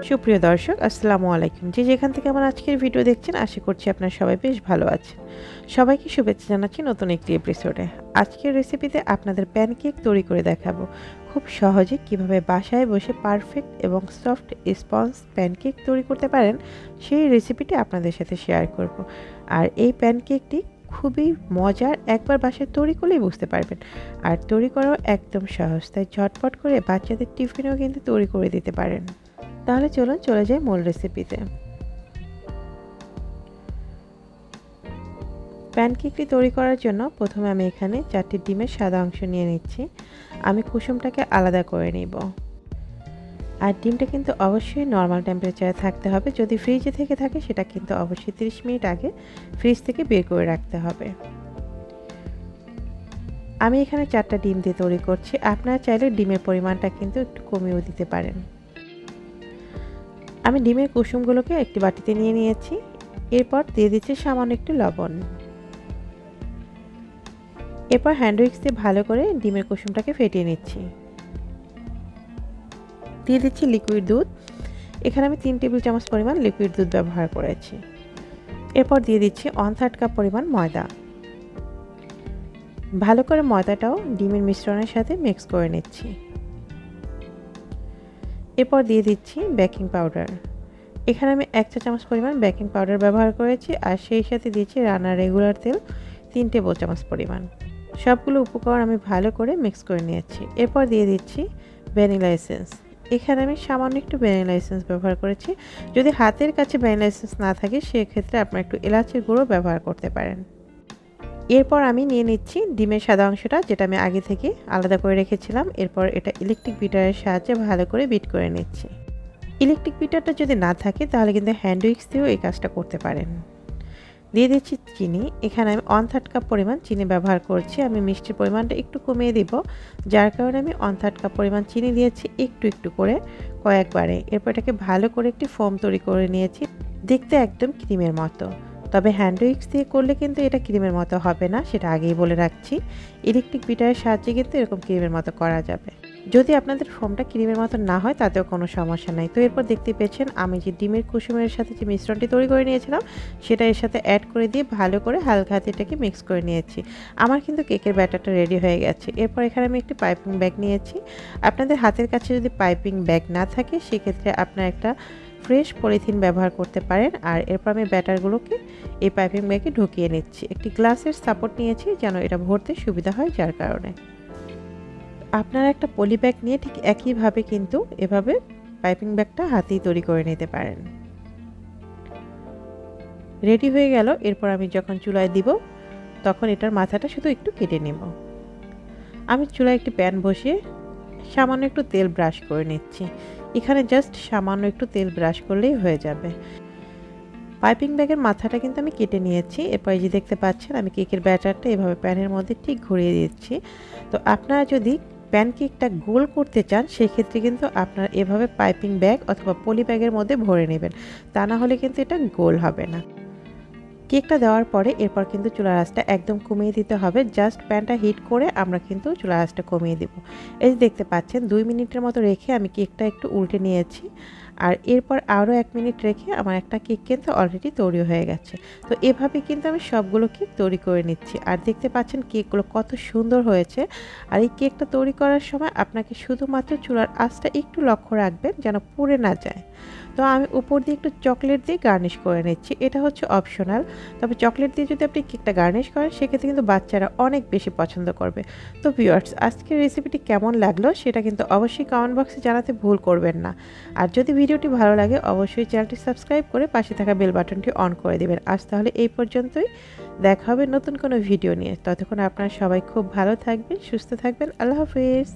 সুপ্রিয় দর্শক আসসালামু আলাইকুম। যে যেখান থেকে আমার আজকের ভিডিও দেখছেন আশা করছি আপনারা সবাই বেশ ভালো আছেন। সবাইকে শুভেচ্ছা জানাচ্ছি নতুন একটি এপিসোডে। আজকের রেসিপিতে আপনাদের প্যানকেক তৈরি করে দেখাবো। খুব সহজে কিভাবে বাসায় বসে পারফেক্ট এবং সফট স্পঞ্জ প্যানকেক তৈরি করতে পারেন সেই রেসিপিটি আপনাদের সাথে শেয়ার করব। আর এই প্যানকেকটি খুবই মজার, একবার বাসায় তৈরি করলেই বুঝতে পারবেন। আর তৈরি করাও একদম সহজ, তাই ঝটপট করে বাচ্চাদের টিফিনেও কিন্তু তৈরি করে দিতে পারেন। তাহলে চলুন চলে যাই মূল রেসিপিতে। প্যানকেকটি তৈরি করার জন্য প্রথমে আমি এখানে 4টি ডিমের সাদা অংশ নিয়ে নিচ্ছি। আমি কুসুমটাকে আলাদা করে নিব। আর ডিমটা কিন্তু অবশ্যই নর্মাল টেম্পারেচারে থাকতে হবে। যদি ফ্রিজে থেকে থাকে সেটা কিন্তু অবশ্যই 30 মিনিট আগে ফ্রিজ থেকে বের করে রাখতে হবে। আমি এখানে 4টা ডিম দিয়ে তৈরি করছি। আপনারা চাইলে ডিমের পরিমাণটা কিন্তু একটু কমিয়েও দিতে পারেন। আমি ডিমের কুসুমগুলোকে একটি বাটিতে নিয়ে নিয়েছি। এরপর দিয়ে দিচ্ছি সামান্য একটু লবণ। এরপর হ্যান্ড উইক্স দিয়ে ভালো করে ডিমের কুসুমটাকে ফেটিয়ে নিচ্ছি। দিয়ে দিচ্ছি লিকুইড দুধ। এখানে আমি 3 টেবিল চামচ পরিমাণ লিকুইড দুধ ব্যবহার করেছি। এরপর দিয়ে দিচ্ছি 1/3 কাপ পরিমাণ ময়দা। ভালো করে ময়দাটাও ডিমের মিশ্রণের সাথে মিক্স করে নিচ্ছি। এরপর দিয়ে দিচ্ছি বেকিং পাউডার। এখানে আমি 1 চা চামচ পরিমাণ বেকিং পাউডার ব্যবহার করেছি, আর সেই সাথে দিয়েছি রান্নার রেগুলার তেল 3 টেবিল চামচ পরিমাণ। সবগুলো উপকরণ আমি ভালো করে মিক্স করে নিয়েছি। এরপর দিয়ে দিচ্ছি ভ্যানিলা এসেন্স। এখানে আমি সামান্য একটু ভ্যানিলা এসেন্স ব্যবহার করেছি। যদি হাতের কাছে ভ্যানিলা এসেন্স না থাকে সেক্ষেত্রে আপনারা একটু এলাচের গুঁড়ো ব্যবহার করতে পারেন। এরপর আমি নিয়ে নিচ্ছি ডিমের সাদা অংশটা, যেটা আমি আগে থেকে আলাদা করে রেখেছিলাম। এরপর এটা ইলেকট্রিক বিটারের সাহায্যে ভালো করে বিট করে নিচ্ছি। ইলেকট্রিক বিটারটা যদি না থাকে তাহলে কিন্তু হ্যান্ড উইক্স দিয়েও এই কাজটা করতে পারেন। দিয়ে দিচ্ছি চিনি। এখানে আমি 1/3 কাপ পরিমাণ চিনি ব্যবহার করছি। আমি মিষ্টির পরিমাণটা একটু কমিয়ে দিব, যার কারণে আমি 1/3 কাপ পরিমাণ চিনি দিয়েছি একটু একটু করে কয়েকবারে। এরপর এটাকে ভালো করে একটি ফোম তৈরি করে নিয়েছি, দেখতে একদম ক্রিমের মতো। তবে হ্যান্ড উইক্স দিয়ে করলে কিন্তু এটা ক্রিমের মতো হবে না, সেটা আগেই বলে রাখছি। ইলেকট্রিক বিটারের সাহায্যে কিন্তু এরকম ক্রিমের মতো করা যাবে। যদি আপনাদের ফোমটা ক্রিমের মতো না হয় তাতেও কোনো সমস্যা নাই। তো এরপর দেখতে পেয়েছেন আমি যে ডিমের কুসুমের সাথে যে মিশ্রণটি তৈরি করে নিয়েছিলাম সেটা এর সাথে অ্যাড করে দিয়ে ভালো করে হালকা হাতে এটাকে মিক্স করে নিয়েছি। আমার কিন্তু কেকের ব্যাটারটা রেডি হয়ে গেছে। এরপর এখানে আমি একটি পাইপিং ব্যাগ নিয়েছি। আপনাদের হাতের কাছে যদি পাইপিং ব্যাগ না থাকে সেক্ষেত্রে আপনার একটা ফ্রেশ পলিথিন ব্যবহার করতে পারেন। আর এরপর আমি ব্যাটারগুলোকে এই পাইপিং ব্যাগে ঢুকিয়ে নিচ্ছি। একটি গ্লাসের সাপোর্ট নিয়েছি যেন এটা ভরতে সুবিধা হয়, যার কারণে আপনারা একটা পলি ব্যাগ নিয়ে ঠিক একইভাবে কিন্তু এভাবে পাইপিং ব্যাগটা হাতেই তৈরি করে নিতে পারেন। রেডি হয়ে গেল। এরপর আমি যখন চুলায় দিব তখন এটার মাথাটা শুধু একটু কেটে নেব। আমি চুলায় একটি প্যান বসিয়ে সামান্য একটু তেল ব্রাশ করে নিচ্ছি। এখানে জাস্ট সামান্য একটু তেল ব্রাশ করলেই হয়ে যাবে। পাইপিং ব্যাগের মাথাটা কিন্তু আমি কেটে নিয়েছি। এরপর যে দেখতে পাচ্ছেন আমি কেকের ব্যাটারটা এভাবে প্যানের মধ্যে ঠিক ঘুরিয়ে দিচ্ছি। তো আপনারা যদি প্যানকেকটা গোল করতে চান সেক্ষেত্রে কিন্তু আপনারা এভাবে পাইপিং ব্যাগ অথবা পলি ব্যাগের মধ্যে ভরে নেবেন, তা না হলে কিন্তু এটা গোল হবে না। কেকটা দেওয়ার পরে এরপর কিন্তু চুলার আঁচটা একদম কমিয়ে দিতে হবে। জাস্ট প্যানটা হিট করে আমরা কিন্তু চুলার আঁচটা কমিয়ে দেব। এই যে দেখতে পাচ্ছেন 2 মিনিটের মতো রেখে আমি কেকটা একটু উল্টে নিয়েছি। আর এরপর আরও 1 মিনিট রেখে আমার একটা কেক কিন্তু অলরেডি তৈরি হয়ে গেছে। তো এভাবে কিন্তু আমি সবগুলো কেক তৈরি করে নিচ্ছি। আর দেখতে পাচ্ছেন কেকগুলো কত সুন্দর হয়েছে। আর এই কেকটা তৈরি করার সময় আপনাকে শুধুমাত্র চুলার আঁচটা একটু লক্ষ্য রাখবেন যেন পুড়ে না যায়। তো আমি উপর দিয়ে একটু চকলেট দিয়ে গার্নিশ করে নিচ্ছি। এটা হচ্ছে অপশনাল, তবে চকলেট দিয়ে যদি আপনি কেকটা গার্নিশ করেন সেক্ষেত্রে কিন্তু বাচ্চারা অনেক বেশি পছন্দ করবে। তো ভিউয়ার্স, আজকের রেসিপিটি কেমন লাগলো সেটা কিন্তু অবশ্যই কমেন্ট বক্সে জানাতে ভুল করবেন না। আর যদি ভিডিওটি ভালো লাগে অবশ্যই চ্যানেলটি সাবস্ক্রাইব করে পাশে থাকা বেল বাটনটি অন করে দেবেন। আজ তাহলে এই পর্যন্তই, দেখা হবে নতুন কোনো ভিডিও নিয়ে। ততক্ষণ আপনারা সবাই খুব ভালো থাকবেন, সুস্থ থাকবেন। আল্লাহ হাফেজ।